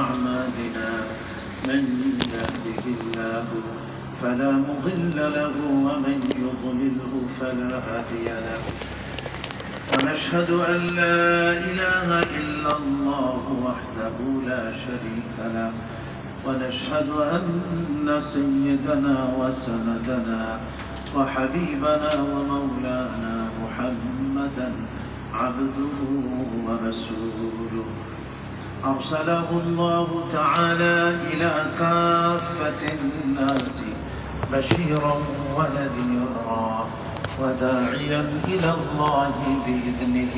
أعمالنا من يهده الله فلا مضل له ومن يضلله فلا هادي له ونشهد أن لا إله إلا الله وحده لا شريك له ونشهد أن سيدنا وسندنا وحبيبنا ومولانا محمدا عبده ورسوله أرسله الله تعالى إلى كافة الناس بشيرا ونذيرا وداعيا إلى الله بإذنه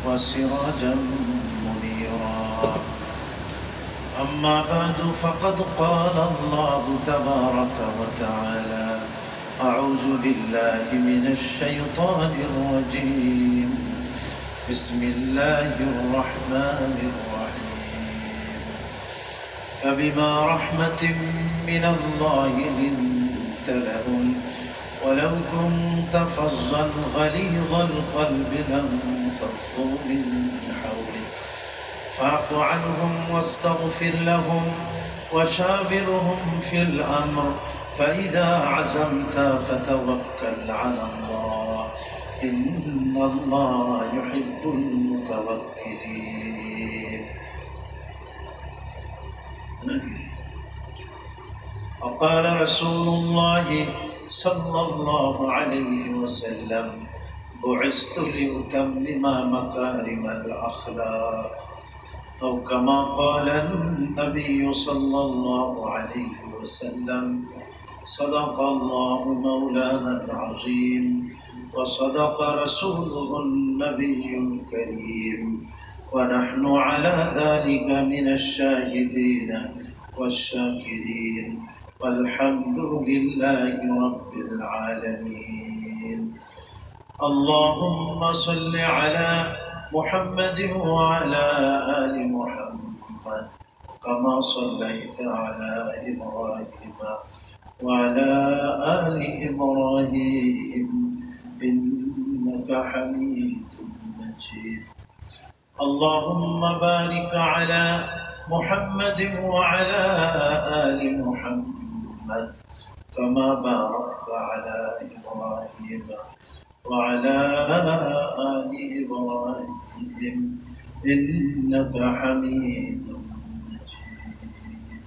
وسراجا منيرا أما بعد فقد قال الله تبارك وتعالى أعوذ بالله من الشيطان الرجيم بسم الله الرحمن الرحيم فبما رحمة من الله لنت لهم ولو كنت فظا غليظ القلب لانفضوا من حولك فاعف عنهم واستغفر لهم وشاورهم في الأمر فإذا عزمت فتوكل على الله إن الله يحب المتوكلين. وقال رسول الله صلى الله عليه وسلم بعثت لأتمم مكارم الأخلاق أو كما قال النبي صلى الله عليه وسلم صدق الله مولانا العظيم وصدق رسوله النبي الكريم ونحن على ذلك من الشاهدين والشاكرين والحمد لله رب العالمين. اللهم صل على محمد وعلى آل محمد كما صليت على إبراهيم وعلى آل إبراهيم إنك حميد مجيد. اللهم بارك على محمد وعلى آل محمد كما باركت على إبراهيم وعلى آل إبراهيم إنك حميد مجيد.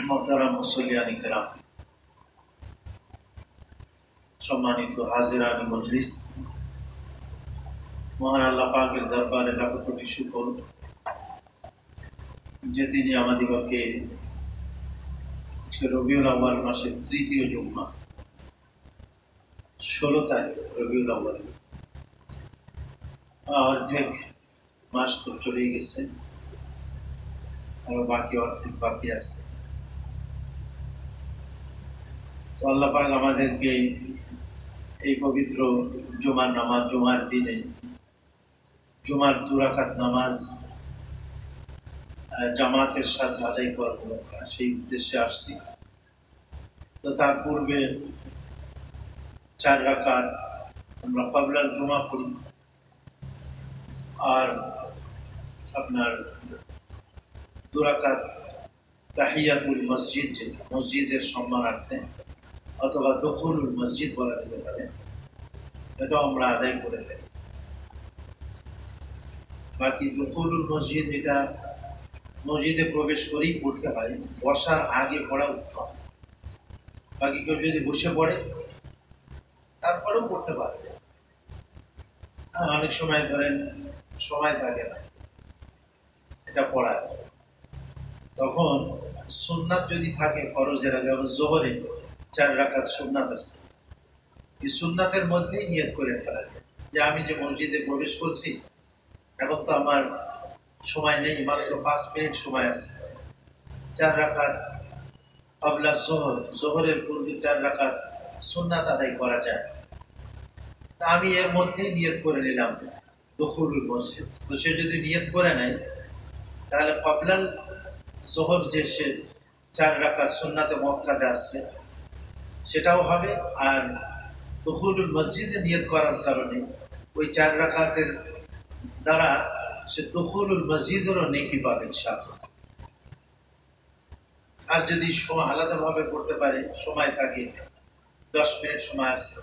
محترم মুসল্লিয়ান ইকরাম, সম্মানিত হাজিরান মজলিস, মহান আল্লাহ পাকের দরবারে লাখ কোটি শুকর যে তিনি আমাদিগকে রবিউল আউয়াল মাসের তৃতীয় জুম্মা 16 তারিখ রবিউল আউয়াল, অর্ধেক মাস তো চলেই গেছে, আরো বাকি অর্ধেক বাকি আছে। তো আল্লাহ পাক আমাদেরকে এই পবিত্র জুমার নামাজ, জুমার দিনে জুমার 2 রাকাত নামাজ জামাতের সাথে আদায় করব, সেই উদ্দেশ্যে আসছি। তো তার পূর্বে 4 রাকাত আমরা ক্বাবলাল জুমা পড়ি, আর আপনার 2 রাকাত তাহিয়াতুল মসজিদ, যেটা মসজিদের সম্মানার্থে অথবা দুখুলুল মসজিদ বলা যেতে পারে, এটাও আমরা আদায় করে থাকি। বাকি দুখুলুল মসজিদ, এটা মসজিদে প্রবেশ করেই পড়তে হয়, বসার আগে পড়া উত্তম। বাকি কেউ যদি বসে পড়ে তারপরেও পড়তে পারবে। অনেক সময় ধরেন সময় থাকে না এটা পড়ার, তখন সুন্নাত যদি থাকে ফরজের আগে, জোহরে 4 রাকাত সুন্নাত আছে, এই সুন্নাতের মধ্যেই নিয়ত করে ফেলা যায় যে আমি যে মসজিদে প্রবেশ করছি, এখন তো আমার সময় নেই, মাত্র 5 মিনিট সময় আছে, 4 রাকাত ক্বাবলা জোহর, জোহরের পূর্বে 4 রাকাত সুন্নাত আদায় করা যায়। তা আমি এর মধ্যেই নিয়ত করে নিলাম দুখুলুল মসজিদ। তো সে যদি নিয়ত করে নেয় তাহলে ক্বাবলাল জোহর যে সে 4 রাকাত সুন্নাতে মুআক্কাদা আছে সেটাও হবে, আর দুখুলুল মসজিদে নিয়ত করার কারণে ওই 4 রাকাতের দ্বারা সে দুখুলুল মসজিদেরও নেকি পাবে ইনশাআল্লাহ। আর যদি আলাদাভাবে পড়তে পারে, সময় থাকে, 10 মিনিট সময় আছে,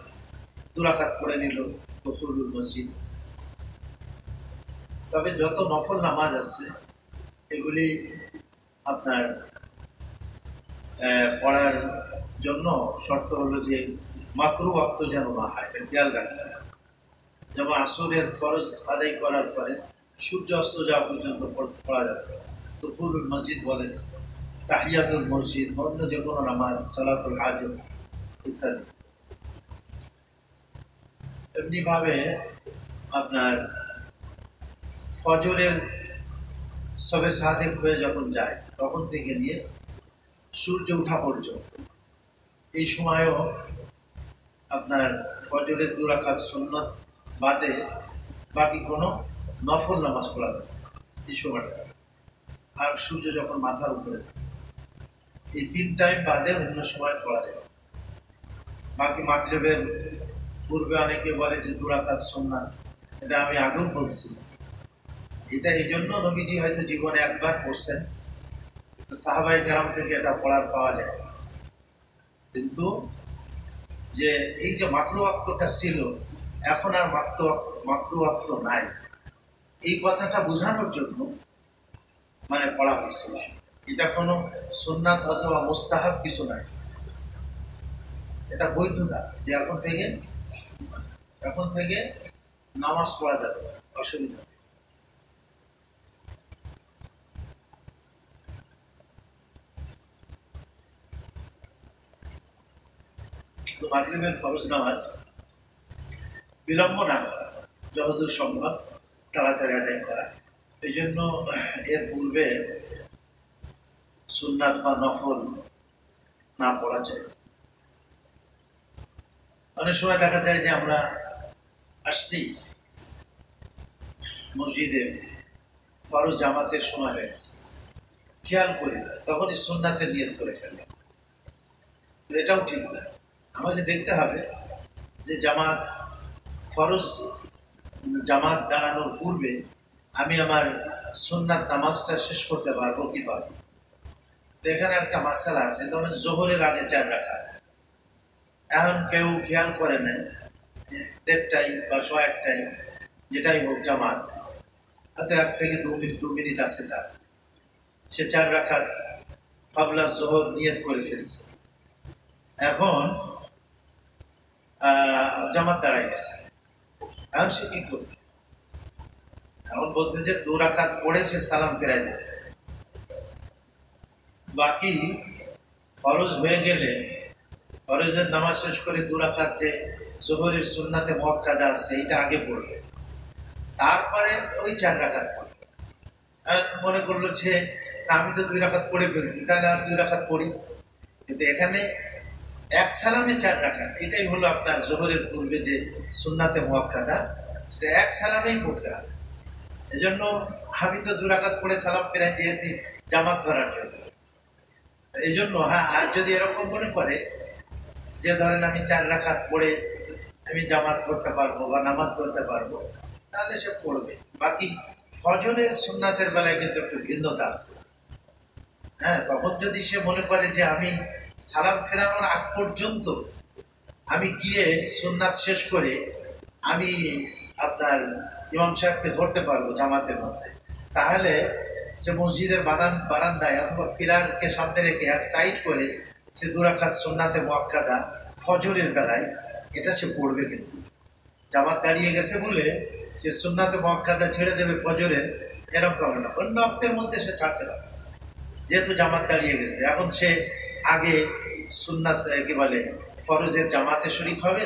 2 রাকাত পড়ে নিল দুখুলুল মসজিদ। তবে যত নফল নামাজ আছে এগুলি আপনার পড়ার জন্য শর্ত হলো যে মাকরু ওয়াক্ত যেন না হয়, এটা খেয়াল রাখতে হবে। যেমন আসরের ফরজ আদায় করার পরে সূর্য অস্ত যাওয়া পর্যন্ত পড়া যাবে দুখুলুল মসজিদ বলেন, তাহিয়াতুল মসজিদ, অন্য যে কোনো নামাজ, সালাতুল হাজত ইত্যাদি। এমনিভাবে আপনার ফজরের সবে সাদেক হয়ে যখন যায় তখন থেকে নিয়ে সূর্য ওঠা পর্যন্ত এই সময়ও আপনার ফজরের 2 রাকাত সুন্নত বাদে বাকি কোনো নফল নামাজ পড়া যাবে এই সময়টা। আর সূর্য যখন মাথার উপরে, এই 3 টাইম বাদে অন্য সময় পড়া যাবে। বাকি মাগরিবের পূর্বে অনেকে বলে যে 2 রাকাত সুন্নাত, এটা আমি আগেও বলছি। এটা এই জন্য নবীজি হয়তো জীবনে একবার পড়ছেন, সাহাবায়ে কেরাম থেকে এটা পড়ার পাওয়া যায়। কিন্তু যে এই যে মাকরু ওয়াক্তটা ছিল, এখন আর মাকরু ওয়াক্ত নাই, এই কথাটা বোঝানোর জন্য মানে পড়া হয়েছিল। এটা কোনো সুন্নাত অথবা মুস্তাহাব কিছু নাই, এটা বৈধতা যে এখন থেকে নামাজ পড়া যাবে, অসুবিধা। তো মাগরিবের ফরজ নামাজ বিলম্ব না করা, যতদূর সম্ভব তাড়াতাড়ি আদায় করা। এই জন্য এর পূর্বে সুন্নাত বা নফল না পড়া যায়। অনেক সময় দেখা যায় যে আমরা আসছি মসজিদে, ফরজ জামাতের সময় হয়ে গেছে, খেয়াল করি না, তখনই সুন্নাতের নিয়ত করে ফেলে। তো এটাও ঠিক না। আমাকে দেখতে হবে যে ফরজ জামাত দাঁড়ানোর পূর্বে আমি আমার সুন্নাত নামাজটা শেষ করতে পারবো কি পারবো। তো এখানে একটা মাসালা আছে, তবে জোহরের আগে 4 রাকাত। এখন কেউ খেয়াল করে নেয় যে 1:30 বা 1:15 যেটাই হোক জামাত, হয়তো 1 থেকে 2 মিনিট আছে তার, সে 4 রাকাত ক্বাবলা জোহর নিয়ত করে ফেলছে। এখন জামাত দাঁড়ায় গেছে, এখন সে কি করবে? এখন বলছে যে 2 রাকাত পড়ে সে সালাম ফেরাই দেবে। বাকি ফরজ হয়ে গেলে ফরজের নামাজ শেষ করে 2 রাকাত যে জোহরের সুন্নাতে মুআক্কাদা আছে এইটা আগে পড়বে, তারপরে ওই 4 রাকাত পড়বে। আর মনে করলো যে আমি তো 2 রাকাত পড়ে ফেলছি, তাহলে আর 2 রাকাত পড়ি। কিন্তু এখানে এক সালামে 4 রাকাত, এটাই হলো আপনার জোহরের পূর্বে যে সুন্নাতে মুআক্কাদা, সেটা এক সালামেই পড়তে হবে। এই জন্য আমি তো 2 রাকাত পড়ে সালাম ফেরাই দিয়েছি জামাত ধরার জন্য। এই জন্য হ্যাঁ, আর যদি এরকম মনে করে যে ধরেন আমি 4 রাকাত পড়ে আমি জামাত ধরতে পারবো বা নামাজ ধরতে পারবো, তাহলে সে পড়বে। বাকি ফজরের সুন্নাতের বেলায় কিন্তু একটু ভিন্নতা আছে। হ্যাঁ, তখন যদি সে মনে করে যে আমি সালাম ফেরানোর আগ পর্যন্ত আমি গিয়ে সুন্নাত শেষ করে আমি আপনার ইমাম সাহেবকে ধরতে পারবো জামাতের মধ্যে, তাহলে সে মসজিদের বারান্দায় অথবা পিলারকে সামনে রেখে এক সাইড করে সে 2 রাকাত সুন্নাতে মুআক্কাদা ফজরের বেলায় এটা সে পড়বে। কিন্তু জামাত দাঁড়িয়ে গেছে বলে সে সুন্নাতে মুআক্কাদা ছেড়ে দেবে ফজরের, এরকম না। অন্য ওয়াক্তের মধ্যে সে ছাড়তে পারবে, যেহেতু জামাত দাঁড়িয়ে গেছে। এখন সে আগে সুন্নাত কি বলে ফরজের জামাতে শরীক হবে,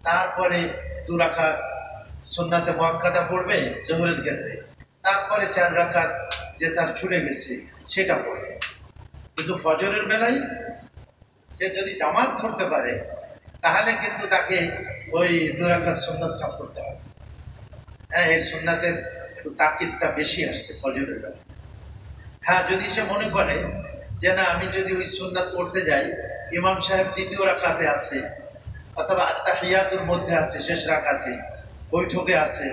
তারপরে 2 রাকাত সুন্নাতে মুআক্কাদা পড়বে জোহরের ক্ষেত্রে, তারপরে 4 রাকাত যে তার ছুটে গেছে সেটা পড়বে। কিন্তু ফজরের বেলায় সে যদি জামাত ধরতে পারে তাহলে কিন্তু তাকে ওই 2 রাকাত সুন্নাতটা পড়তে হবে। হ্যাঁ, এই সুন্নাতের একটু তাকিদটা বেশি আসছে ফজরের বেলায়। হ্যাঁ, যদি সে মনে করে যে না, আমি যদি ওই সুন্নাত পড়তে যাই, ইমাম সাহেব 2য় রাকাতে আছে অথবা আত্তাহিয়াতুর মধ্যে আছে, শেষ রাকাতে বৈঠকে আছে,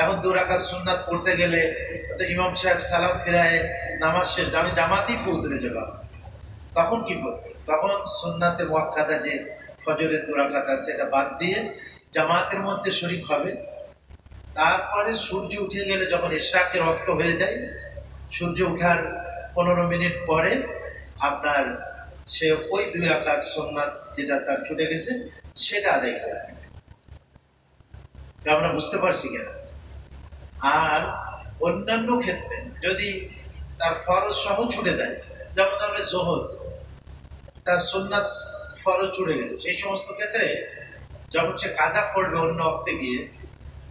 এখন 2 রাকাত সুন্নাত পড়তে গেলে তো ইমাম সাহেব সালাম ফিরায় নামাজ শেষ, আমি জামাতেই ফৌত হয়ে যাবো, তখন কি করবে? তখন সুন্নাতে মুআক্কাদা যে ফজরের 2 রাকাত আছে এটা বাদ দিয়ে জামাতের মধ্যে শরীক হবে। তারপরে সূর্য উঠে গেলে যখন ইশরাকের ওয়াক্ত হয়ে যায়, সূর্য ওঠার 15 মিনিট পরে আপনার সে ওই 2 রাকাত সুন্নাত যেটা তার ছুটে গেছে সেটা আদায় করবে। আমরা বুঝতে পারছি কিনা? আর অন্যান্য ক্ষেত্রে যদি তার ফরজ সহ ছুটে দেয়, যেমন আমরা জোহর তার সুন্নাত ফরজ ছুটে গেছে, সেই সমস্ত ক্ষেত্রে যখন সে কাজা পড়বে অন্য অক্তে গিয়ে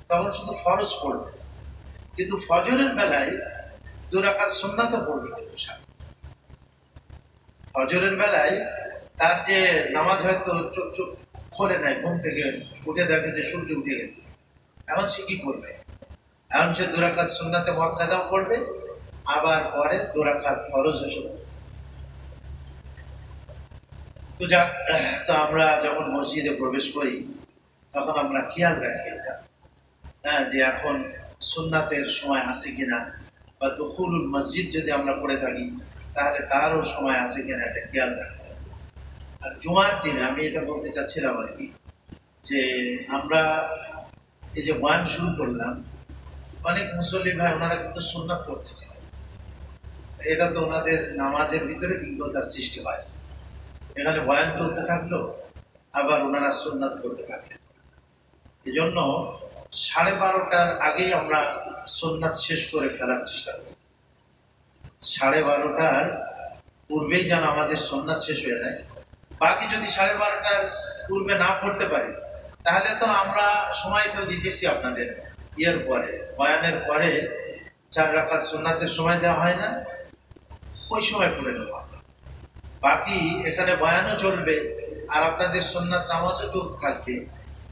তখন শুধু ফরজ পড়বে, কিন্তু ফজরের বেলায় 2 রাকাত সুন্নাতও পড়বে। কিন্তু ফজরের বেলায় তার যে নামাজ হয়তো চোখ চোখ খোলে নাই, ঘুম থেকে উঠে দেখে যে সূর্য উঠে গেছে, এখন সে কি করবে? এখন সে 2 রাকাত সুন্নাতে মুআক্কাদাও পড়বে, আবার পরে 2 রাকাত ফরজ এসে। তো যাক, তো আমরা যখন মসজিদে প্রবেশ করি তখন আমরা খেয়াল রাখি এটা, হ্যাঁ, যে এখন সুন্নাতের সময় আছে কিনা, বা দুখুলুল মসজিদ যদি আমরা পড়ে থাকি তাহলে তারও সময় আছে কিনা এটা খেয়াল রাখি। আর জুমার দিনে আমি এটা বলতে চাচ্ছিলাম আর কি, যে আমরা এই যে বয়ান শুরু করলাম, অনেক মুসল্লি ভাই ওনারা কিন্তু সুন্নাত পড়তেছে, এটা তো ওনাদের নামাজের ভিতরে বিঘ্নতার সৃষ্টি হয়। এখানে বয়ান চলতে থাকলো, আবার ওনারা সুন্নাত করতে থাকলেন। এই জন্য 12:30টার আগেই আমরা সুন্নাত শেষ করে ফেলার চেষ্টা করি। 12:30টার পূর্বেই যেন আমাদের সুন্নাত শেষ হয়ে যায়। বাকি যদি 12:30টার পূর্বে না পড়তে পারি তাহলে তো আমরা সময় তো দিতেছি আপনাদের ইয়ের পরে, বয়ানের পরে 4 রাকাত সুন্নাতের সময় দেওয়া হয় না, ওই সময় পড়ে নেব। বাকি এখানে বয়ানও চলবে আর আপনাদের সুন্নাত নামাজও চলতে থাকবে,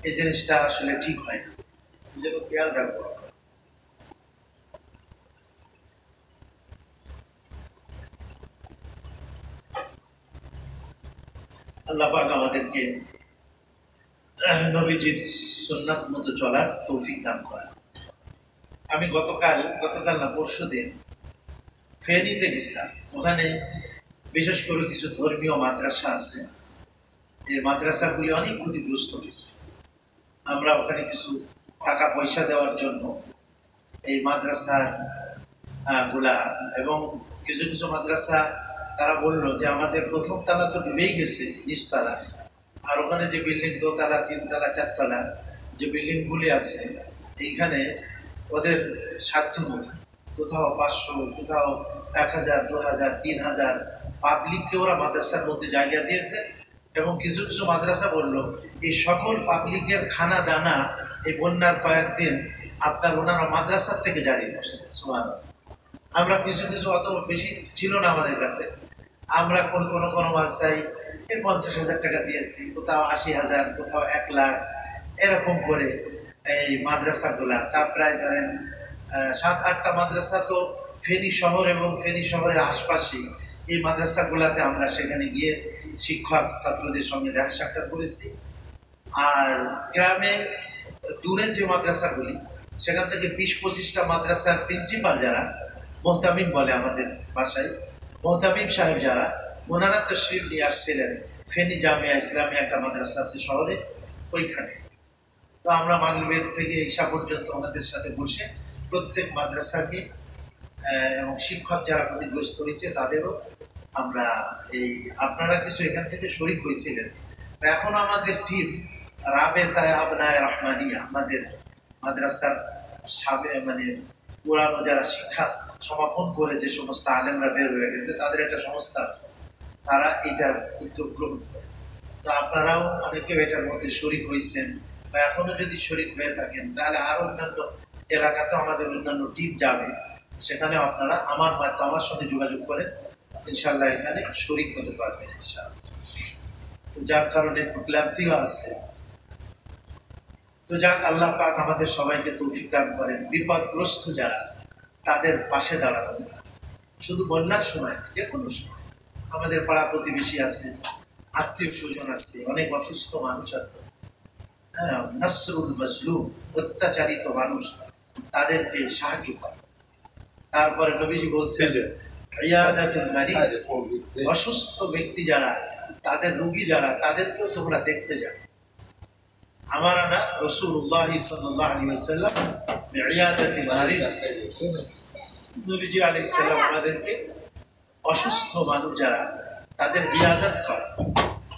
এই জিনিসটা আসলে ঠিক হয় না, এই জন্য খেয়াল রাখবো। আল্লাহ পাক আমাদেরকে নবীজির সুন্নাত মতো চলার তৌফিক দান করেন। আমি গতকাল না পরশুদিন ফেনীতে গেছিলাম। ওখানে বিশেষ করে কিছু ধর্মীয় মাদ্রাসা আছে, এই মাদ্রাসাগুলি অনেক ক্ষতিগ্রস্ত হয়েছে। আমরা ওখানে কিছু টাকা পয়সা দেওয়ার জন্য এই মাদ্রাসা গুলা, এবং কিছু কিছু মাদ্রাসা তারা বললো যে আমাদের প্রথম তালা তো ডুবেই গেছে, নিচতলা, আর ওখানে যে বিল্ডিং 2 তলা 3 তলা 4 তলা যে বিল্ডিংগুলি আছে, এইখানে ওদের সাধ্য মতো কোথাও 500, কোথাও 1000, 2000, 3000 পাবলিককে ওরা মাদ্রাসার মধ্যে জায়গা দিয়েছে। এবং কিছু কিছু মাদ্রাসা বললো এই সকল পাবলিকের খানা দানা এই বন্যার কয়েকদিন আপনার ওনারা মাদ্রাসার থেকে জারি করছে। সুবহানাল্লাহ। আমরা কিছু কিছু, অত বেশি ছিল না আমাদের কাছে, আমরা কোনো মাদ্রাসায় এই 50,000 টাকা দিয়েছি, কোথাও 80,000, কোথাও 1 লাখ, এরকম করে এই মাদ্রাসাগুলা। তা প্রায় ধরেন 7-8টা মাদ্রাসা তো ফেনী শহর এবং ফেনী শহরের আশপাশে, এই মাদ্রাসাগুলাতে আমরা সেখানে গিয়ে শিক্ষক ছাত্রদের সঙ্গে দেখা সাক্ষাৎ করেছি। আর গ্রামে দূরে যে মাদ্রাসাগুলি, সেখান থেকে 20-25টা মাদ্রাসার প্রিন্সিপাল যারা, মোহতামিম বলে আমাদের ভাষায়, মোহতামিম সাহেব যারা, ওনারা তো তশরিফ নিয়ে আসছিলেন। ফেনী জামিয়া ইসলামিয়া একটা মাদ্রাসা আছে শহরে, ওইখানে। তো আমরা মাগরিবের থেকে ঈশা পর্যন্ত ওনাদের সাথে বসে প্রত্যেক মাদ্রাসাকে এবং শিক্ষক যারা ক্ষতিগ্রস্ত হয়েছে তাদেরও আমরা এই, আপনারা কিছু এখান থেকে শরীক হয়েছিলেন। এখন আমাদের টিম রাবেতায়ে আবনায়ে রহমানিয়া, আমাদের মাদ্রাসার মানে পুরানো যারা শিক্ষা সমাপন করে যে সমস্ত আলেমরা বের হয়ে গেছে, তাদের একটা সংস্থা আছে, তারা এটার উদ্যোগ গ্রহণ করে। তো আপনারাও অনেকেও এটার মধ্যে শরীক হয়েছেন, বা এখনো যদি শরীক হয়ে থাকেন তাহলে আরো অন্যান্য এলাকাতে আমাদের অন্যান্য টিম যাবে, সেখানে আপনারা আমার সঙ্গে যোগাযোগ করে ইনশাল্লাহ এখানে শরীক হতে পারবেন ইনশাআল্লাহ। তো যার কারণে ক্লান্তিও আছে। তো যাক, আল্লাহ পাক আমাদের সবাইকে তৌফিক দান করেন, বিপদগ্রস্ত যারা তাদের পাশে দাঁড়ানো, শুধু বন্যার সময়, যে কোনো সময়। আমাদের পাড়া প্রতিবেশী আছে, আত্মীয় স্বজন আছে, অনেক অসুস্থ মানুষ আছে, হ্যাঁ, নাসরুল মাজলুম, অত্যাচারিত মানুষ, তাদেরকে সাহায্য করে। তারপরে নবীজি বলছেন ইয়াদাতুল মারিজ, অসুস্থ ব্যক্তি যারা, তাদের রোগী যারা, তাদেরকেও তোমরা দেখতে যাও। আমারানা রাসূলুল্লাহ সাল্লাল্লাহু আলাইহি ওয়াসাল্লাম বিইয়াদাতিল মারিজ, নবীজি আলাইহিস সালাম আমাদেরকে অসুস্থ মানুষ যারা, তাদের ইয়াদাত করা,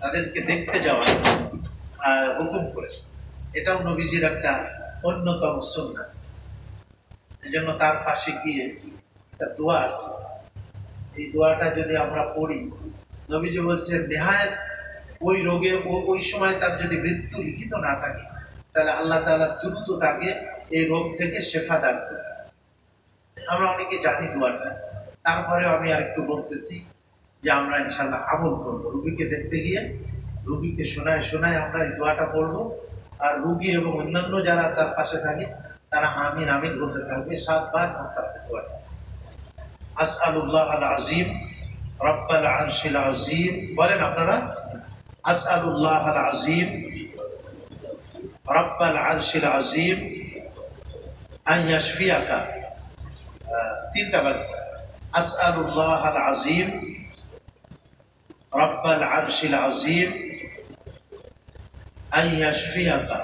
তাদেরকে দেখতে যাওয়া হুকুম করেছে। এটাও নবীজির একটা অন্যতম সুন্নাত। এই জন্য তার পাশে গিয়ে একটা দোয়া আছে, এই দোয়াটা যদি আমরা পড়ি, নবীজি বলছেন নেহায়েত ওই রোগে ওই সময় তার যদি মৃত্যু লিখিত না থাকে, তাহলে আল্লাহ তাআলা দ্রুত তাকে এই রোগ থেকে শেফা দান করে। আমরা অনেকে জানি দোয়াটা, তারপরে আমি আর একটু বলতেছি যে আমরা ইনশাআল্লাহ আমল করবো। রুগীকে দেখতে গিয়ে রুগীকে শোনায় শোনায় আমরা এই দোয়াটা পড়বো, আর রুগী এবং অন্যান্য যারা তার পাশে থাকে তারা আমিন আমিন বলতে থাকবে 7 বার পড়তে হবে দোয়াটা। আসআলুল্লাহ আল আজিম রব্বাল আরশিল আজিম, বলেন আপনারা, আসআলুল্লাহ আল আজিম রব্বাল আরশিল আজিম আন ইয়াশফিয়াকা, 3টা বাক্য, আসআলুল্লাহ আল আজিম রব্বাল আরশিল আজিম আন ইয়াশফিয়াকা,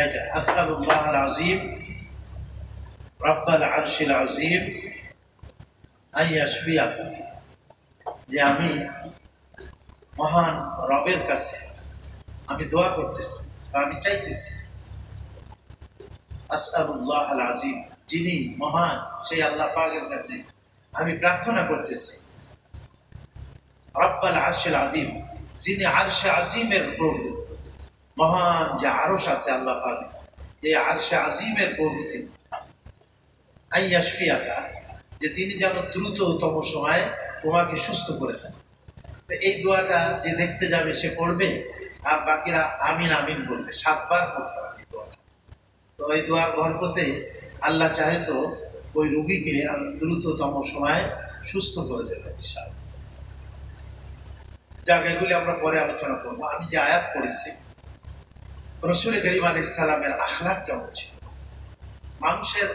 এটা আসআলুল্লাহ আল আজিম রব্বাল আরশিল আজিম আন ইয়াশফিয়াকা, যে আমি মহান রবের কাছে আমি দোয়া করতেছি, আমি চাইতেছি, আসআলুল্লাহ আল আজিম, যিনি মহান সেই আল্লাহ পাকের কাছে আমি প্রার্থনা করতেছি, রব্বাল আরশিল আজিম, যিনি আরশে আজিমের প্রভু, মহান যে আরশ আছে আল্লাহ পাক, এই আরশে আজিমের প্রভু তিনি, আন ইয়াশফিয়াকা, যে তিনি যেন দ্রুততম সময়ে তোমাকে সুস্থ করে দেন। এই দোয়াটা যে দেখতে যাবে সে পড়বে, আর বাকিরা আমিন আমিন বলবে, 7 বার পড়তে হবে দোয়াটা। তো এই দোয়ার বরকতে আল্লাহ চাহে তো ওই রোগীকে দ্রুততম সময়ে সুস্থ করে দেবে ইনশাআল্লাহ। জায়গাগুলি আমরা পরে আলোচনা করবো। আমি যে আয়াত পড়েছি, রাসূল করিম আলাইহিস সালামের আখলাক কেমন ছিল। মানুষের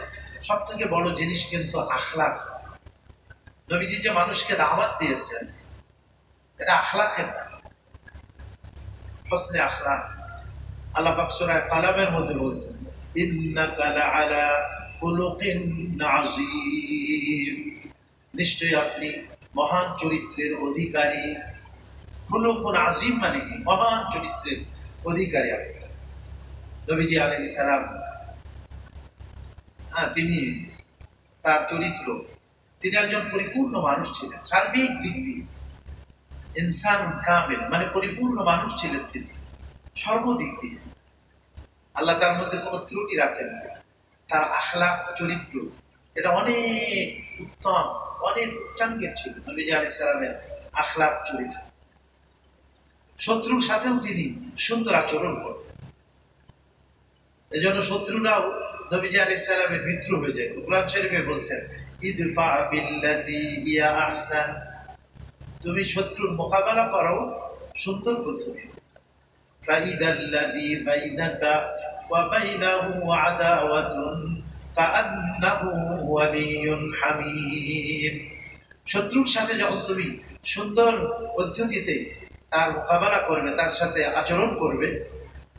সব থেকে বড় জিনিস কিন্তু আখলাক। নবীজি যে মানুষকে দাওয়াত দিয়েছেন, এটা আখলাকের দাম, হসনে আখলাক। আল্লাহ পাক সূরা কালামের মধ্যে বলছেন, ইন্নাকা লাআলা খুলুকিন আযীম, নিশ্চয়ই আপনি মহান চরিত্রের অধিকারী। খুলুকুন আযীম মানে কি? মহান চরিত্রের অধিকারী আপনি। নবীজি আলাইহিস সালাম, তিনি তার চরিত্র, তিনি একজন পরিপূর্ণ মানুষ ছিলেন, সার্বিক দিক দিয়ে ইনসান কামিল, মানে পরিপূর্ণ মানুষ ছিলেন তিনি সর্বদিক দিয়ে। আল্লাহ তার মধ্যে কোনো ত্রুটি রাখেন না। তার আখলাক চরিত্র এটা অনেক উত্তম, অনেক উচ্চাঙ্গের ছিল নবী আলাইহিস সালামের আখলাক চরিত্র। শত্রুর সাথেও তিনি সুন্দর আচরণ করতেন, এই জন্য শত্রুরাও নবীজি আলাইহিস সালামের মিত্র হয়ে যায়। তো কোরআন শরীফে বলছেন, ইদফা বিল্লাতি হিয়া আহসান, তুমি শত্রুর মোকাবেলা করো সুন্দর পদ্ধতিতে। ফাইদাল্লাযী বাইনাকা ওয়া বাইনাহু আদাওয়াতুন কাআন্নাহু ওয়ালিয়্যুন হামীম, শত্রুর সাথে যখন তুমি সুন্দর পদ্ধতিতে তার মোকাবেলা করবে, তার সাথে আচরণ করবে,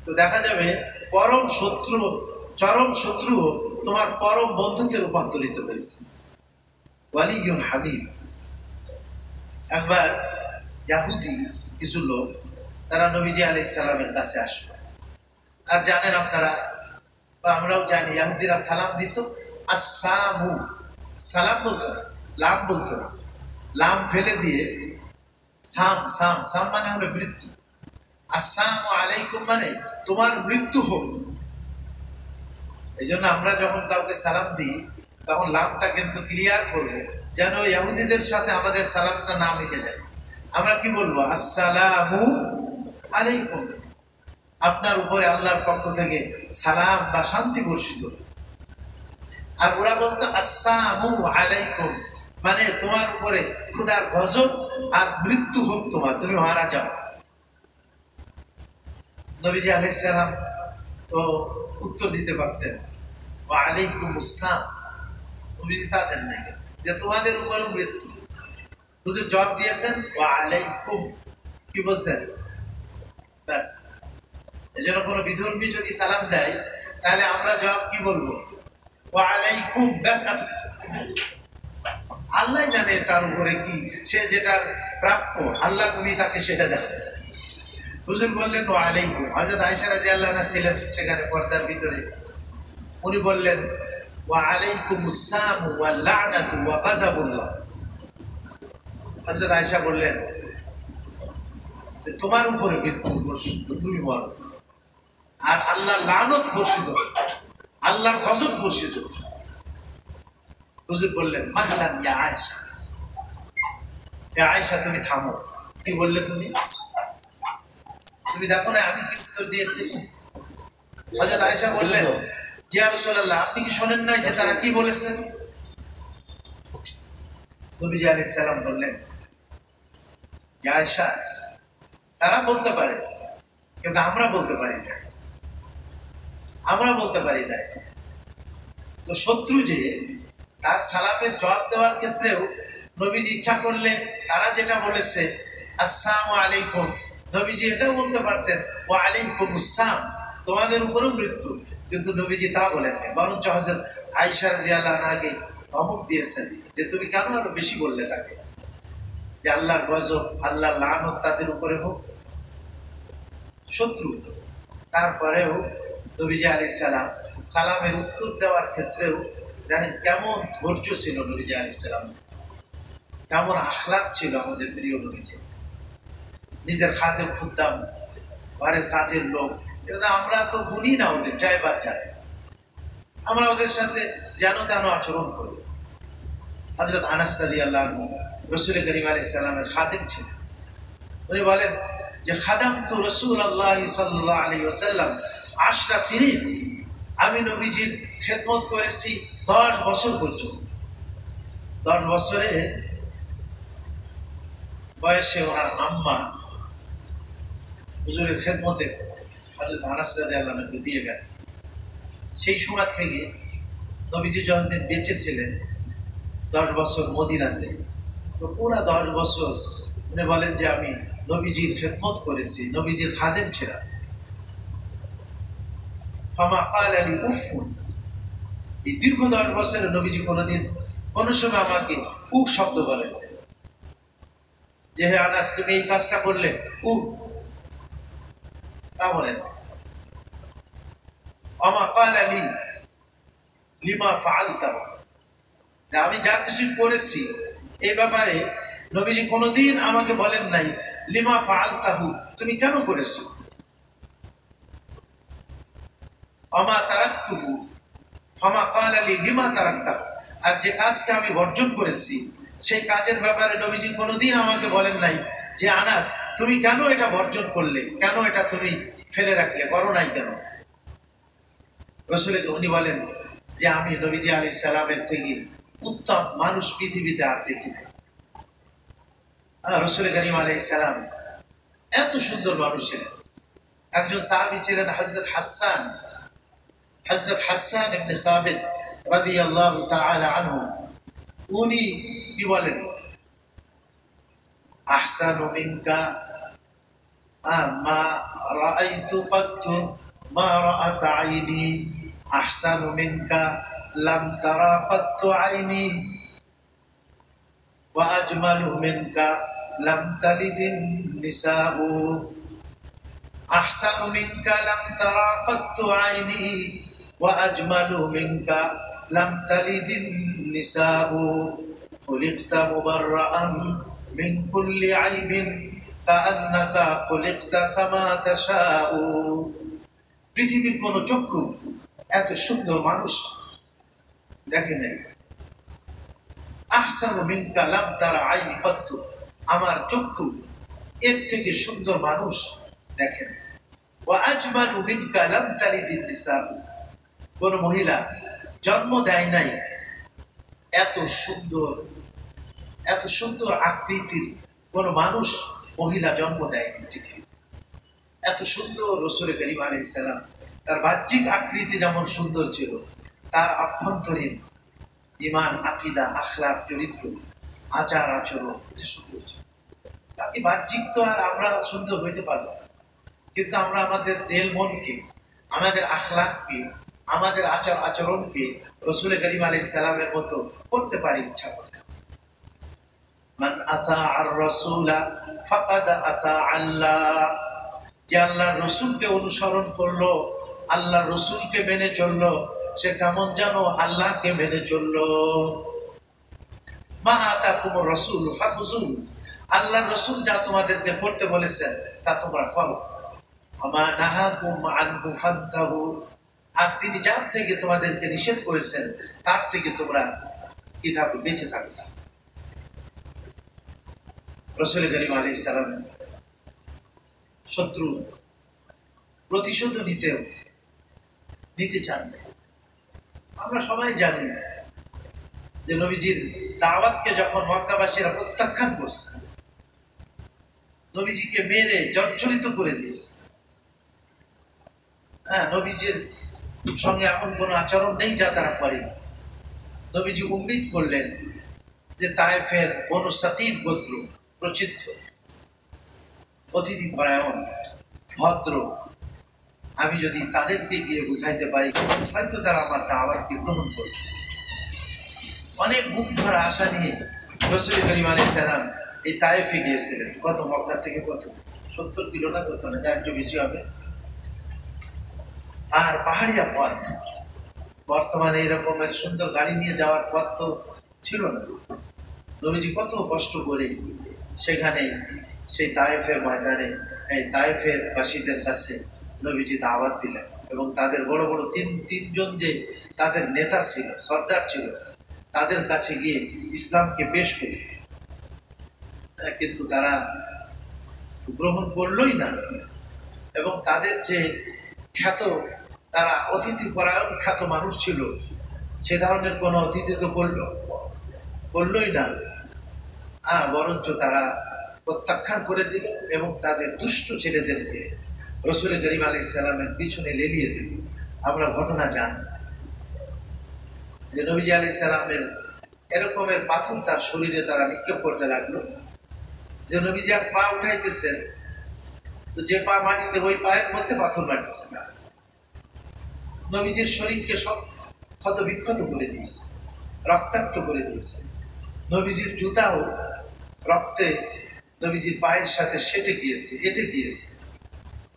তো দেখা যাবে পরম শত্রু, চরম শত্রু তোমার পরম বন্ধুতে রূপান্তরিত হয়েছে। ওয়ালিয়্যুন হামীম। একবার ইহুদি কিছু লোক, তারা নবীজি আলাইহিস সালামের কাছে আসলো। আর জানেন আপনারা বা আমরাও জানি, ইহুদিরা সালাম দিত আসসালামু, সালাম বলতো না, লাম বলতো না, লাম ফেলে দিয়ে সাম, সাম, সাম মানে হলো মৃত্যু, আসসালামু আলাইকুম মানে তোমার মৃত্যু হোক। এই জন্য আমরা যখন কাউকে সালাম দিই তখন লামটা কিন্তু ক্লিয়ার করবো, যেন ইহুদিদের সাথে আমাদের সালামটা না মিলে যায়। আমরা কি বলবো? আসসালামু আলাইকুম, আপনার উপরে আল্লাহর পক্ষ থেকে সালাম বা শান্তি বর্ষিত। আর ওরা বলতো আসসালামু আলাইকুম মানে তোমার উপরে খোদার গজব আর মৃত্যু হোক তোমার, তুমি মারা যাও। নবীজি আলাইহিস সালাম তো উত্তর দিতে পারতেন, ওয়া আলাইকুমুস সালাম, নবীজি তা দেন নাই যে তোমাদের উপরও মৃত্যু। হুজুর জবাব দিয়েছেন ওয়া আলাইকুম, কি বলছেন? ব্যাস। এজন্য কোনো বিধর্মী যদি সালাম দেয় তাহলে আমরা জবাব কি বলবো? ওয়া আলাইকুম, ব্যাস। আল্লাহ জানে তার উপরে কি, সে যেটা প্রাপ্য আল্লাহ তুমি তাকে সেটা দাও। হুজুর বললেন ওয়া আলাইকুম। হযরত আয়েশা রাদিয়াল্লাহু আনহা ছিলেন সেখানে পর্দার ভিতরে, উনি বললেন ওয়া আলাইকুমুস সালাম ওয়া লা'নাতু ওয়া গাযাবুল্লাহ। হযরত আয়েশা বললেন তোমার উপরে মৃত্যু বর্ষিত, তুমি মরো, আর আল্লাহ লানত বর্ষিত, আল্লাহর গজব বর্ষিত। হুজুর বললেন মাহলান ইয়া আয়েশা, ইয়া আয়েশা তুমি থামো। কি বললে তুমি? তুমি দেখো না আমি কি উত্তর দিয়েছি? হযরত আয়েশা বললেন ইয়া রাসূলুল্লাহ, আপনি কি শোনেন নাই যে তারা কি বলেছেন? নবীজি আলাইহিস সালাম বললেন ইয়া আয়েশা, তারা বলতে পারে কিন্তু আমরা বলতে পারি না, আমরা বলতে পারি না। তো শত্রু যে তার সালামের জবাব দেওয়ার ক্ষেত্রেও নবীজি ইচ্ছা করলে তারা যেটা বলেছে আসসালামু আলাইকুম, নবীজি এটাও বলতে পারতেন ওয়া আলাইকুমুস সালাম, তোমাদের উপরেও মৃত্যু, কিন্তু নবীজি তা বলেন না। বরঞ্চ হযরত আয়েশা রাদিয়াল্লাহু আনহাকে ধমক দিয়েছেন যে তুমি কেন আরো বেশি বললে তাকে, যে আল্লাহর গজব, আল্লাহর লানত তাদের উপরে হোক। শত্রু তারপরেও নবীজি আলাইহিস সালাম সালামের উত্তর দেওয়ার ক্ষেত্রেও দেখেন কেমন ধৈর্য ছিল নবীজি আলাইহিস সালাম, কেমন আখলাক ছিল আমাদের প্রিয় নবীজি। নিজের খাদেম খুদ্দাম, ঘরের কাজের লোক, এটা আমরা তো গুনি না, ওদের ড্রাইভার যায়, আমরা ওদের সাথে যেন তেন আচরণ করি। হযরত আনাস রাদিয়াল্লাহু আনহু রাসূল করিম আলাইহিস সালামের খাদেম ছিলেন। উনি বলেন যে খাদামতু রাসূলুল্লাহ সাল্লাল্লাহু আলাইহি ওয়াসাল্লাম 10 সিনিন, আমি নবীজির খেদমত করেছি 10 বছর পর্যন্ত। 10 বছরে বয়সে ওনার আম্মা হুজুরের খেদমতে হযরত আনাস রাদিয়াল্লাহু আনহু দিয়ে গেলেন। সেই সময় থেকে নবীজি যখন বেঁচে ছিলেন 10 বছর মদিনাতে, তো পুরা 10 বছর উনি বলেন যে আমি নবীজির খেদমত করেছি, নবীজির খাদেম ছিলাম। ফামা ক্বালা লি উফুন, এই দীর্ঘ 10 বছরে নবীজি কোনোদিন কোনো সময় আমাকে উফ শব্দ বলেন যে হে আনাস তুমি এই কাজটা করলে উফ, তা বলেন। আমা ক্বালা লি লিমা ফাআলতা, আমি যা কিছু করেছি এই ব্যাপারে নবীজি কোনোদিন আমাকে বলেন নাই লিমা ফাআলতাহু, তুমি কেন করেছো। আমা তারাকতুহু ফামা ক্বালা লি লিমা তারাকতাহু, আর যে কাজকে আমি বর্জন করেছি সেই কাজের ব্যাপারে নবীজি কোনোদিন আমাকে বলেন নাই যে আনাস তুমি কেন এটা বর্জন করলে, কেন এটা তুমি ফেলে রাখলে, করো নাই কেন। রাসূল উনি বলেন যে আমি নবীজি আলাইহিস সালামের থেকে উত্তম মানুষ পৃথিবীতে আর দেখি নাই। রাসূল করিম আলাইহিস সালাম এত সুন্দর মানুষ ছিলেন। একজন সাহাবী ছিলেন হযরত হাসান, হযরত হাসান ইবনে সাবিত রাদিয়াল্লাহু তাআলা আনহু। উনি কি বলেন, আহসানু মিনকা মা রাআইতু কাত্তু মা রাআত আইনি, আহসানু মিনকা লাম তারা কাত্তু আইনি, ওয়া আজমালু মিনকা লাম তালিদিন নিসাউ, আহসানু মিনকা লাম তারা কাত্তু আইনি, ওয়া আজমালু মিনকা লাম তালিদিন নিসাউ, খুলিকতা মুবাররাআন মিন কুল্লি আইবিন কাআন্নাকা খুলিকতা কামা তাশাউ। পৃথিবীর কোন চক্ষু এত সুন্দর মানুষ দেখে নাই। আহসানু মিনকা লাম তারা আইনি কাত্তু, আমার চক্ষু এর থেকে সুন্দর মানুষ দেখে নাই। ওয়া আজমালু মিনকা লাম তালিদিন নিসাউ, কোন মহিলা জন্ম দেয় নাই এত সুন্দর, এত সুন্দর আকৃতির কোন মানুষ মহিলা জন্ম দেয়নি পৃথিবীতে। এত সুন্দর রাসূল করিম আলাইহিস সালাম, তার বাহ্যিক আকৃতি যেমন সুন্দর ছিল, তার অভ্যন্তরীণ ইমান, আকিদা, আখলাক, চরিত্র, আচার আচরণ, এটা সৌন্দর্য। বাকি বাহ্যিক তো আর আমরা সুন্দর হইতে পারবো না, কিন্তু আমরা আমাদের দিল মনকে, আমাদের আখলাককে, আমাদের আচার আচরণকে রাসূল করিম আলাইহিস সালামের মতো করতে পারি ইচ্ছা করলে। মান আতা আর রাসূলা ফাকাদ আতা আল্লাহ। যে আল্লাহর রসুলকে অনুসরণ করলো, আল্লাহর রসুলকে মেনে চললো, সে কেমন যেন আল্লাহকে মেনে চললো। মা আতাকুমুর রাসূল ফাখুযু। আল্লাহর রসুল যা তোমাদেরকে করতে বলেছেন তা তোমরা করো। আমা নাহাকুম আনহু ফান্তাহু। আর তিনি যার থেকে তোমাদেরকে নিষেধ করেছেন তার থেকে তোমরা কি থাকো, বেঁচে থাকো। রাসূল করিম আলাইহিস সালাম শত্রু প্রতিশোধ নিতে চান না। আমরা সবাই জানি যে নবীজির দাওয়াতকে যখন মক্কাবাসীরা প্রত্যাখ্যান করছে, নবীজিকে মেরে জর্জরিত করে দিয়েছে, হ্যাঁ, নবীজির সঙ্গে এমন কোনো আচরণ নেই যা তারা করেনি। নবীজি উম্মিদ করলেন যে তায়েফের বনু সাকিফ গোত্র প্রসিদ্ধ, অতিথি পরায়ণ, ভদ্র, আমি যদি তাদেরকে গিয়ে বুঝাইতে পারি হয়তো তারা আমার দাওয়াতকে গ্রহণ করবে। অনেক বুক ভরা আশা নিয়ে রাসূল করিম আলাইহিস সালাম এই তায়েফে গিয়েছিলেন। কত, মক্কা থেকে কত, 70 কিলো না কত, না একটু বেশি হবে। আর পাহাড়িয়া পথ, বর্তমানে এরকমের সুন্দর গাড়ি নিয়ে যাওয়ার পথ তো ছিল না। নবীজি কত কষ্ট করে সেখানে সেই তায়েফের ময়দানে এই তায়েফের বাসীদের কাছে নবীজি দাওয়াত দিলেন, এবং তাদের বড় বড় তিনজন যে তাদের নেতা ছিল, সর্দার ছিল, তাদের কাছে গিয়ে ইসলামকে পেশ করে, কিন্তু তারা গ্রহণ করলই না। এবং তাদের যে খ্যাত, তারা অতিথি পরায়ণ খ্যাত মানুষ ছিল, সে ধরনের কোনো অতিথি তো করলই না, বরঞ্চ তারা প্রত্যাখ্যান করে দিল এবং তাদের দুষ্ট ছেলেদেরকে রাসূল করিম আলাইহিস সালামের পিছনে লেলিয়ে দিল। আমরা ঘটনা জানি যে নবীজি আলাইহিস সালামের এরকমের পাথর তার শরীরে তারা নিক্ষেপ করতে লাগলো, যে নবীজি এক পা উঠাইতেছেন তো যে পা মাটিতে ওই পায়ের মধ্যে পাথর মারতেছে না। নবীজির শরীরকে সব ক্ষত বিক্ষত করে দিয়েছে, রক্তাক্ত করে দিয়েছে। নবীজির জুতাও রক্তে নবীজির পায়ের সাথে এঁটে গিয়েছে,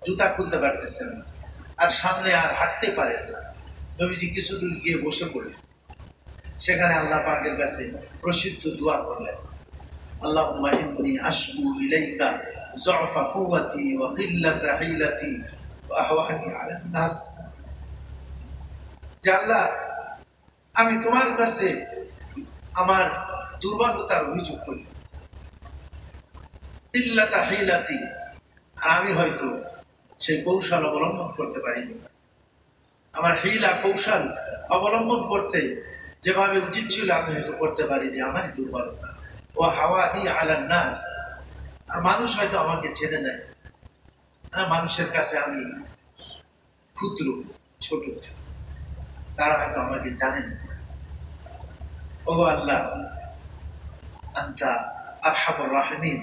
জুতা খুলতে পারতেছেন না, আর সামনে আর হাঁটতে পারেন না। নবীজি কিছু দূর গিয়ে বসে পড়লেন, সেখানে আল্লাহ পাকের কাছে প্রসিদ্ধ দোয়া করলেন, আল্লাহুম্মা ইন্নী আশকু ইলাইকা যুফা কুওয়াতি ওয়া কিল্লাতা হিলাতি ওয়া আহওয়ানি আলান নাস। যে আল্লাহ, আমি তোমার কাছে আমার দুর্বলতার অভিযোগ করি, কিল্লাতা হিলাতি, আর আমি হয়তো সেই কৌশল অবলম্বন করতে পারিনি। আমার হিলা কৌশল অবলম্বন করতে যেভাবে উচিত ছিল আমি হয়তো করতে পারিনি, আমারই দুর্বলতা। ও হাওয়ানি আলান নাস, আর মানুষ হয়তো আমাকে চেনে নেয়, মানুষের কাছে আমি ক্ষুদ্র, ছোট, তারা হয়তো আমাকে জানে না। ও আল্লাহ, আনতা আরহামুর রাহিমিন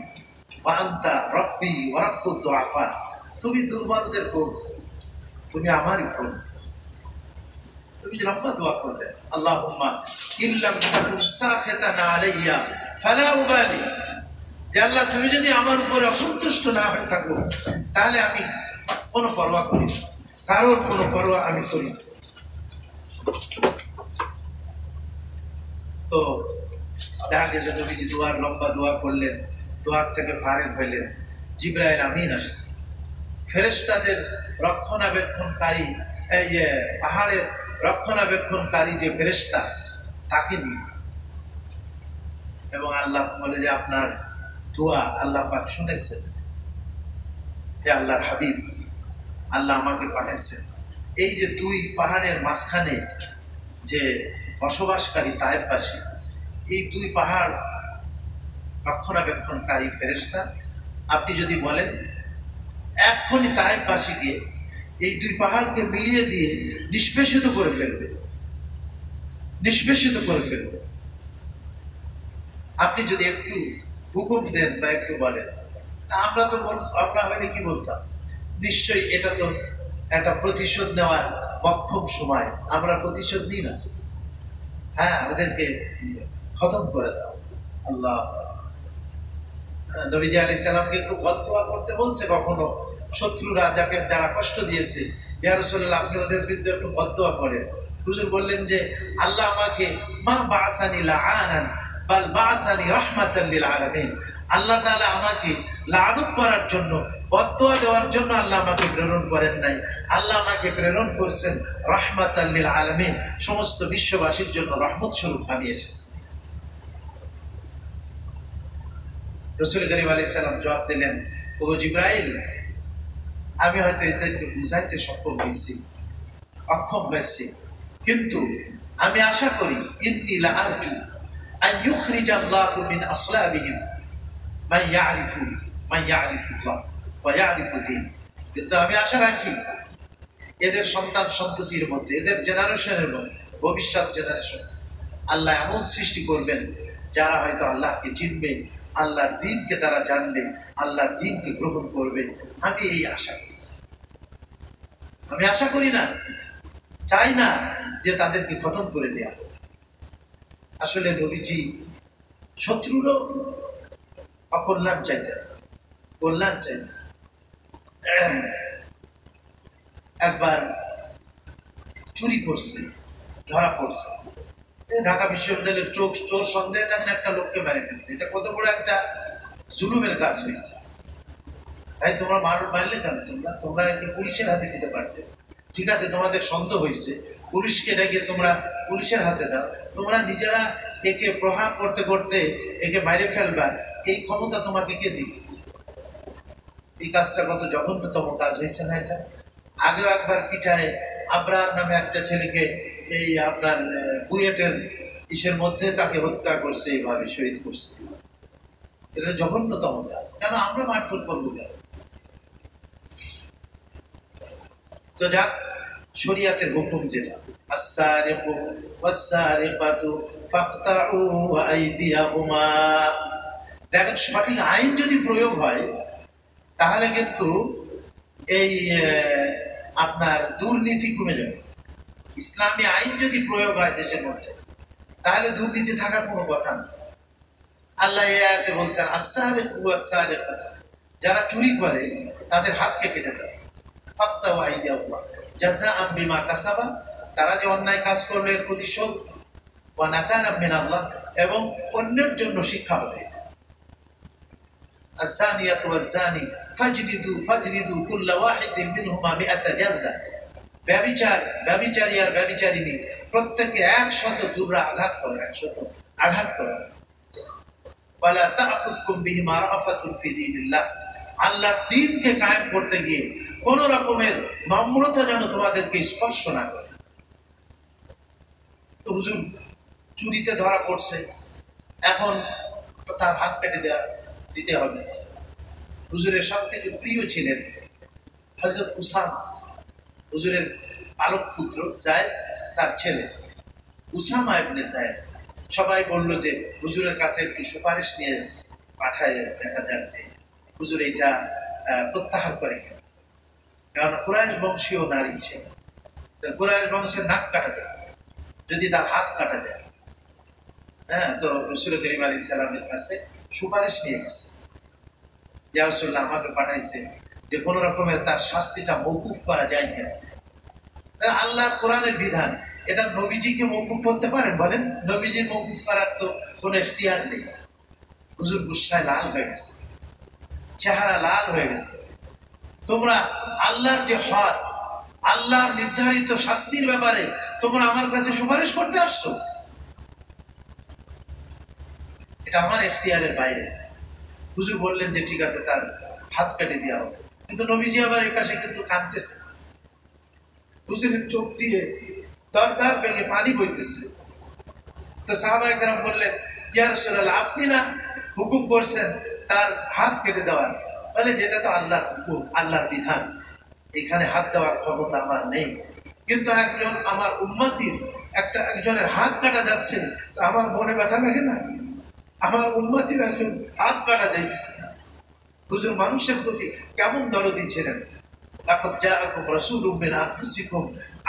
ওয়া আনতা রব্বি ওয়া রাব্বুদ দুআফা। তুমি দুর্বলদের প্রভু, তুমি আমারই প্রভু। তুমি যে লম্বা দোয়া করলে, আল্লাহুম্মা ইল্লাম তাকুন সাখিতান আলাইয়া ফালা উবালি। যে আল্লাহ, তুমি যদি আমার উপরে অসন্তুষ্ট না হয়ে থাকো তাহলে আমি কোনো পরোয়া করি না, কারোর কোনো পরোয়া আমি করি না। তো দেখা গেছে নবীজি লম্বা দোয়া করলেন, দোয়ার থেকে ফারেক হইলেন, জিবরাইল আমিন আসছে, ফেরেশতাদের রক্ষণাবেক্ষণকারী, এই যে পাহাড়ের রক্ষণাবেক্ষণকারী যে ফেরেশতা, তাকে নিয়ে। এবং আল্লাহ বলে যে আপনার দোয়া আল্লাহ পাক শুনেছেন, হে আল্লাহর হাবিব, আল্লাহ আমাকে পাঠাইছেন। এই যে দুই পাহাড়ের মাঝখানে যে বসবাসকারী তায়েফবাসী, এই দুই পাহাড় রক্ষণাবেক্ষণকারী ফেরেশতা, আপনি যদি বলেন এক্ষুনি তায়েফবাসীকে এই দুই পাহাড়কে মিলিয়ে দিয়ে নিষ্পেষিত করে ফেলবে, নিষ্পেষিত করে ফেলবে। আপনি যদি একটু হুকুম দেন বা একটু বলেন, তা আমরা হলে কি বলতাম, নিশ্চয়ই এটা তো একটা প্রতিশোধ নেওয়ার মক্ষম সময়, আমরা প্রতিশোধ নিই না, হ্যাঁ আমাদেরকে খতম করে দাও। আল্লাহ নবীজি আলাইহিস সালামকে একটু বদদোয়া করতে বলছে, কখনো শত্রুরা যারা কষ্ট দিয়েছে, ইয়া রাসূলুল্লাহ আপনি ওদের বিরুদ্ধে একটু বদদোয়া করেন। হুজুর বললেন যে আল্লাহ আমাকে মা বাআসানি লাআনান বাল বাআসানি রাহমাতাল লিল আলামিন, আল্লাহ তাআলা আমাকে লানত করার জন্য, বদদোয়া দেওয়ার জন্য আল্লাহ আমাকে প্রেরণ করেন নাই, আল্লাহ আমাকে প্রেরণ করেছেন রাহমাতাল লিল আলামিন, সমস্ত বিশ্ববাসীর জন্য রহমত স্বরূপ আমি এসেছি। রাসূল করিম আলাইহিস সালাম জবাব দিলেন, ও জিবরাইল, আমি হয়তো এদেরকে বুঝাইতে সক্ষম হয়েছি, অক্ষম হয়েছি, কিন্তু আমি আশা করি ইন্নী লা আরজু আন ইউখরিজাল্লাহু মিন আসলাবিহিম মান ইয়ারিফুল্লাহ ওয়া ইয়ারিফু দীন, কিন্তু আমি আশা রাখি এদের সন্তান সন্ততির মধ্যে, এদের জেনারেশনের মধ্যে, ভবিষ্যৎ জেনারেশন আল্লাহ এমন সৃষ্টি করবেন যারা হয়তো আল্লাহকে চিনবে, আল্লাহর দ্বীনকে তারা জানবে, আল্লাহর দ্বীনকে গ্রহণ করবে। আমি এই আশা করি, আমি আশা করি না, চাই না যে তাদেরকে খতম করে দেয়া। আসলে নবীজি শত্রুরও অকল্যাণ চাইতেন, কল্যাণ চাইতেন। একবার চুরি করছে, ধরা পড়ছে, ঢাকা বিশ্ববিদ্যালয়ের চোর সন্দেহে দেখেন একটা লোককে মেরে ফেলছে। এটা কত বড় একটা জুলুমের কাজ হয়েছে। ভাই তোমরা মারলে কেন? তোমরা একে পুলিশের হাতে দিতে পারতে। ঠিক আছে, তোমাদের সন্দেহ হয়েছে, পুলিশকে ডেকে তোমরা পুলিশের হাতে দাও, তোমরা নিজেরা একে প্রহার করতে করতে একে মাইরে ফেলবা, এই ক্ষমতা তোমাকে কে দিবে? এই কাজটা কত জঘন্যতম কাজ হয়েছে না এটা? আগেও একবার পিঠায় আবরার নামে একটা ছেলেকে এই আপনার বুয়েটের ইসের মধ্যে তাকে হত্যা করছে, এইভাবে শহীদ করছে। এটা জঘন্যতম কাজ। কেন আমরা মারধর করবো কেন? তো যাক, শরিয়াতের হুকুম যেটা, আস-সারিকু ওয়াস-সারিকাতু ফাকতাউ আইদিয়াহুমা, দেখেন সঠিক আইন যদি প্রয়োগ হয় তাহলে কিন্তু এই আপনার দুর্নীতি কমে যাবে। ইসলামী আইন যদি প্রয়োগ হয় দেশের মধ্যে, তাহলে দুর্নীতি থাকার কোনো কথা না। আল্লাহ এই আয়াতে বলছেন, আস-সারিকু ওয়াস-সারিকাতু, যারা চুরি করে তাদের হাতকে কেটে দাও, ফাকতাউ আইদিয়াহুমা জাযাআম বিমা কাসাবা, তারা যে অন্যায় কাজ করলে এর প্রতিশোধ, ওয়া নাকালাম মিনাল্লাহ, এবং অন্যের জন্য শিক্ষা হবে। আয-যানিয়াতু ওয়াজ-যানি ফাজলিদু কুল্লা ওয়াহিদিন মিনহুমা মিআতা জালদা, ব্যভিচারী আর ব্যভিচারিণী প্রত্যেককে 100 দুর্রা আঘাত করো, 100 আঘাত করো। ওয়ালা তা'খুযকুম বিহিমা রাফাতুন ফি দীনিল্লাহ, আল্লাহর দ্বীনকে কায়েম করতে গিয়ে কোন রকমের নম্রতা যেন তোমাদেরকে স্পর্শ না করে। তো হুজুর চুরিতে ধরা পড়ছে, এখন তো তার হাত কেটে দিতে হবে। হুজুরের সব থেকে প্রিয় ছিলেন হযরত উসামা, হুজুরের পালক পুত্র যায়েদ, তার ছেলে উসামা ইবনে যায়েদ। সবাই বলল যে হুজুরের কাছে একটু সুপারিশ নিয়ে পাঠায় দেখা যাক যে হুজুর এটা প্রত্যাহার করে কেন, কারণ কুরাইশ বংশীয় নারী সে, কুরাইশ বংশের নাক কাটা যায় যদি তার হাত কাটা যায়। হ্যাঁ, তো রাসূল করিম আলাইহিস সালামের কাছে সুপারিশ নিয়ে গেছে, ইয়া রাসূলুল্লাহ আমাকে পাঠাইছে যে কোন রকমের তার শাস্তিটা মওকুফ করা যায় কিনা। আল্লাহর কোরআনের বিধান, এটা নবীজিকে মওকুফ করতে পারেন? বলেন, নবীজি মওকুফ করার তো কোনো ইখতিয়ার নেই। হুজুর গুসায় লাল হয়ে গেছে, চেহারা লাল হয়ে গেছে। তোমরা আল্লাহর যে হদ, আল্লাহর নির্ধারিত শাস্তির ব্যাপারে তোমরা আমার কাছে সুপারিশ করতে আসছো? এটা আমার ইখতিয়ারের বাইরে। হুজুর বললেন যে ঠিক আছে, তার হাত কেটে দেওয়া হবে। কিন্তু নবীজি আবার এই পাশে কিন্তু কাঁদতেছে, হুজুরের চোখ দিয়ে দরদার বেগে পানি বইতেছে। তো সাহাবায়ে কেরাম বললেন, ইয়া রাসূলুল্লাহ আপনি না হুকুম করছেন তার হাত কেটে দেওয়ার? বলে যেটা তো আল্লাহর হুকুম, আল্লাহর বিধান, এখানে হাত দেওয়ার ক্ষমতা আমার নেই। কিন্তু একজন আমার উম্মতির একজনের হাত কাটা যাচ্ছে, আমার মনে ব্যথা লাগে না? আমার উম্মতির একজন হাত কাটা যাইতেছে না, হুজুর মানুষের প্রতি কেমন দরদি ছিলেন। লাকাদ জাআকুম রাসূলুম মিন আনফুসিকুম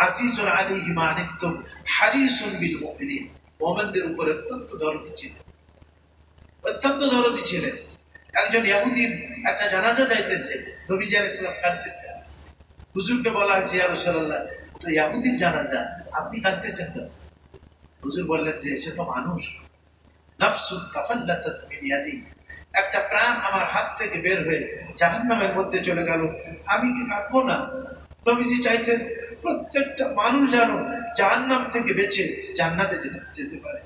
আজিজুন আলাইহি মা আনিতুম হারিসুন বিল মুমিনিন। মুমিনদের উপরে অত্যন্ত দরদি ছিলেন, অত্যন্ত দরদি ছিলেন। একজন ইহুদির একটা জানাজা যাইতেছে, নবীজি আলাইহিস সালাম কাঁদতেছেন। হুজুরকে বলা হয়েছে, ইয়া রাসূলুল্লাহ, তো ইহুদির জানাজা, আপনি কাঁদতেছেন কেন? হুজুর বললেন যে সে তো মানুষ। নাফসুন তাফাল্লাতাত মিন ইয়াদি, একটা প্রাণ আমার হাত থেকে বের হয়ে জাহান্নামের মধ্যে চলে গেল, আমি কি কাঁদবো না? নবীজি চাইতেন প্রত্যেকটা মানুষ যেন জাহান্নাম থেকে বেঁচে জান্নাতে যেতে পারে,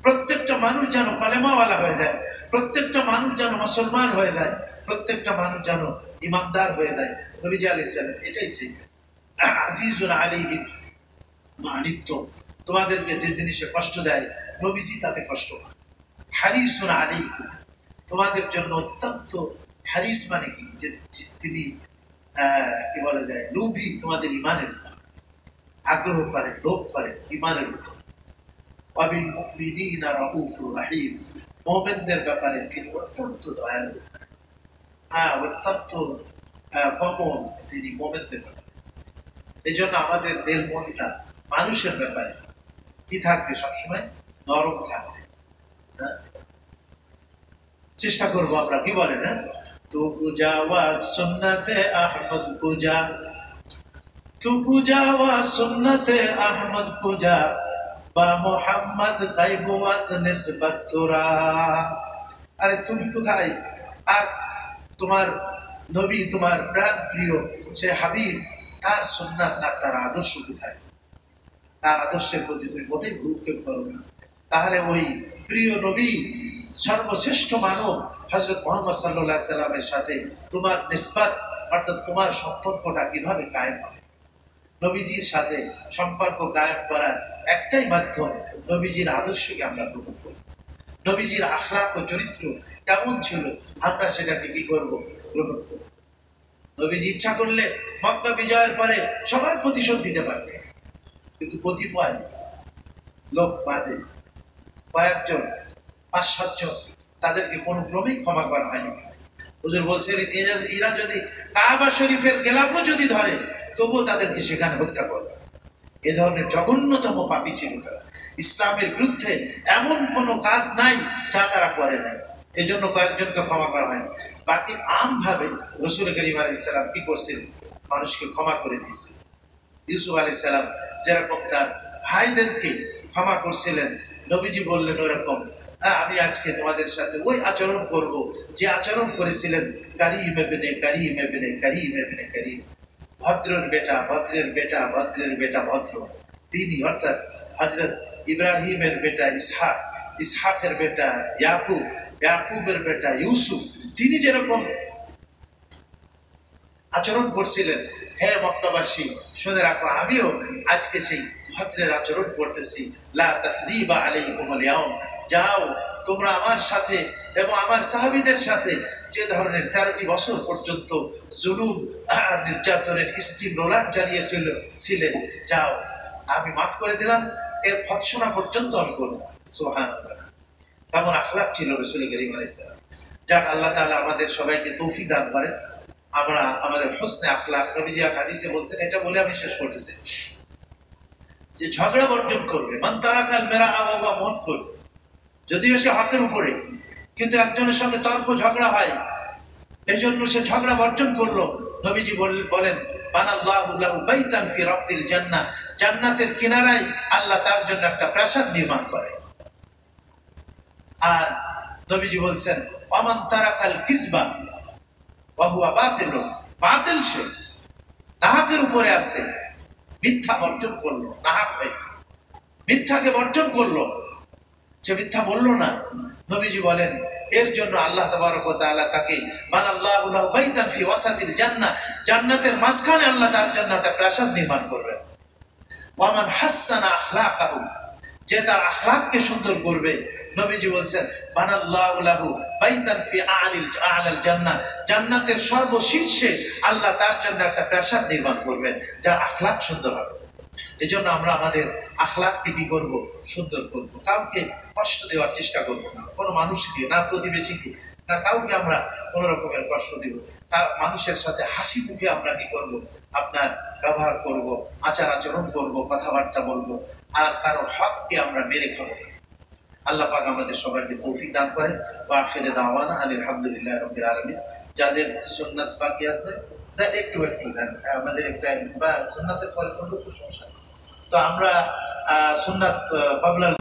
প্রত্যেকটা মানুষ যেন কালেমাওয়ালা হয়ে যায়, প্রত্যেকটা মানুষ যেন মুসলমান হয়ে যায়, প্রত্যেকটা মানুষ যেন ইমানদার হয়ে যায়। নবীজি আলাইহিস সালাম এটাই চাইতেন। আজিজুন আলাইহি মা আনিতুম, তোমাদেরকে যে জিনিসে কষ্ট দেয় নবীজি তাতে কষ্ট পান। হারিসুন আলাইকুম, তোমাদের জন্য অত্যন্ত, হারিস মানে কি, যে তিনি কি বলা যায়, লোভী তোমাদের ইমানের উপর, আগ্রহ করেন, লোভ করেন ইমানের উপর। ওয়াবিল মুমিনিনা রাউফুর রাহিম, মুমিনদের ব্যাপারে তিনি অত্যন্ত দয়ালু, অত্যন্ত কমল তিনি মুমিনদের ব্যাপারে। এই জন্য আমাদের দিল মনটা মানুষের ব্যাপারে কি থাকবে, সবসময় নরম থাকবে। চেষ্টা করবো আমরা, কি বলে না, তু পুজাওয়া সুন্নতে আহমদ পূজা, তু পুজাওয়া সুন্নতে আহমদ পূজা, বা মোহাম্মদ গায়বুয়াত নিসবত তোরা। আরে তুমি কোথায়, আর তোমার নবী, তোমার প্রাণ প্রিয় সে হাবিব, তার সুন্নাত আর তার আদর্শ কোথায়? তার আদর্শের প্রতি তুমি মোটেই গুরুত্ব করো না। তাহলে ওই প্রিয় নবী, সর্বশ্রেষ্ঠ মানব হযরত মুহাম্মদ সাল্লাল্লাহু আলাইহি সাল্লামের সাথে তোমার নিসবত, অর্থাৎ তোমার সম্পর্কটা কিভাবে কায়েম হবে? নবীজির সাথে সম্পর্ক কায়েম করার একটাই মাধ্যম, নবীজির আদর্শকে আমরা গ্রহণ করব। নবীজির আখলাক ও চরিত্র কেমন ছিল, আমরা সেটাকে কি করব, গ্রহণ করব। নবীজি ইচ্ছা করলে মক্কা বিজয়ের পরে সবার প্রতিশোধ দিতে পারবে, কিন্তু কতিপয় লোক বাদে কয়েকজন, 5-7 জন, তাদেরকে কোনো ক্রমেই ক্ষমা করা হয়নি। হুজুর বলছেন, এরা যদি কাবা শরীফের গেলাপও যদি ধরে, তবুও তাদেরকে সেখানে হত্যা করবে। এ ধরনের জঘন্যতম পাপী ছিল তারা। ইসলামের বিরুদ্ধে এমন কোনো কাজ নাই যা তারা করে নাই, এই জন্য কয়েকজনকে ক্ষমা করা হয়নি। বাকি আমভাবে রাসূল করিম আলাইহিস সালাম কি করছিলেন, মানুষকে ক্ষমা করে দিয়েছিলেন। ইউসুফ আলাইহিস সালাম যেরকম তার ভাইদেরকে ক্ষমা করছিলেন, নবীজি বললেন ওরকম আমি আজকে তোমাদের সাথে ওই আচরণ করব যে আচরণ করেছিলেন কারীম ইবনে কারীম ইবনে কারীম ইবনে কারীম, ভদ্রের বেটা, ভদ্রের বেটা, ভদ্রের বেটা ভদ্র, তিনি অর্থাৎ হযরত ইব্রাহিমের বেটা ইসহাক, ইসহাকের বেটা ইয়াকুব, ইয়াকুবের বেটা ইউসুফ, তিনি যেরকম আচরণ করছিলেন, হে মক্কাবাসী শুনে রাখো, আমিও আজকে সেই ভদ্রের আচরণ করতেছি। লা তাসরিবা আলাইকুমুল ইয়াউম, যাও তোমরা আমার সাথে এবং আমার সাহাবীদের সাথে যে ধরনের 13টি বছর পর্যন্ত জুলুম নির্যাতনের স্টিম রোলার ছিলেন, যাও আমি মাফ করে দিলাম, এর ভৎসনা পর্যন্ত আমি করব। সুবহানাল্লাহ, কেমন আখলাক ছিল রাসূল করিম আলাইহিস সালাম। যাক, আল্লাহ তাআলা আমাদের সবাইকে তৌফিক দান করেন, আমরা আমাদের হোসনে আখলাক, নবীজি এক হাদিসে বলছেন, এটা বলে আমি শেষ করতেছি, যে ঝগড়া বর্জন করবে, মান তারাকাল মিরআ ওয়া হুয়া মুনকির, যদিও সে হকের উপরে, কিন্তু একজনের সঙ্গে তর্ক ঝগড়া হয়, এই জন্য সে ঝগড়া বর্জন করলো। নবীজি বলেন, বানাল্লাহু লাহু বাইতান ফি রাবদিল জান্নাহ, জান্নাতের কিনারায় আল্লাহ তার জন্য একটা প্রাসাদ নির্মাণ করে। আর নবীজি বলছেন, ওয়ামান তারাকাল কিযবা ওয়া হুয়া বাতিল, বাতিল সে নাহাকের উপরে আছে, মিথ্যা বর্জন করলো, নাহাক হয়ে মিথ্যাকে বর্জন করলো, সে মিথ্যা বললো না। নবীজি বলেন, এর জন্য আল্লাহ তাবারক ওয়া তাআলা তাকে বানাল্লাহু লাহু বাইতান ফি ওয়াসাতিল জান্নাহ, জান্নাতের মাঝখানে আল্লাহ তার জন্য একটা প্রাসাদ নির্মাণ করবেন। ওয়ামান হাসানা আখলাকাহু, যে তার আখলাককে সুন্দর করবে, নবীজি বলছেন, বানাল্লাহু লাহু বাইতান ফি আ'লাল জান্নাহ, জান্নাতের সর্বশীর্ষে আল্লাহ তার জন্য একটা প্রাসাদ নির্মাণ করবেন, যার আখলাক সুন্দর হবে। এই জন্য আমরা আমাদের আখলাককে কি করবো, সুন্দর করবো। কাউকে কষ্ট দেওয়ার চেষ্টা করবো না, কোনো মানুষকে না, প্রতিবেশীকে না, কাউকে আমরা কোনো রকমের কষ্ট দিব। তার মানুষের সাথে হাসি মুখে আমরা কি করবো, আপনার ব্যবহার করব, আচার আচরণ করব, কথাবার্তা বলবো, আর কারো হককে আমরা মেরে খাবো না। আল্লাহ পাক আমাদের সবাইকে তৌফিক দান করেন। ওয়া আখিরু দাওয়ানা আলহামদুলিল্লাহি রাব্বিল আলামিন। যাদের সুন্নাত বাকি আছে একটু একটু দেন, আমাদের একটা বা সুন্নাতের পরে করলে তো সমস্যা। তো আমরা সুন্নাত পাবলার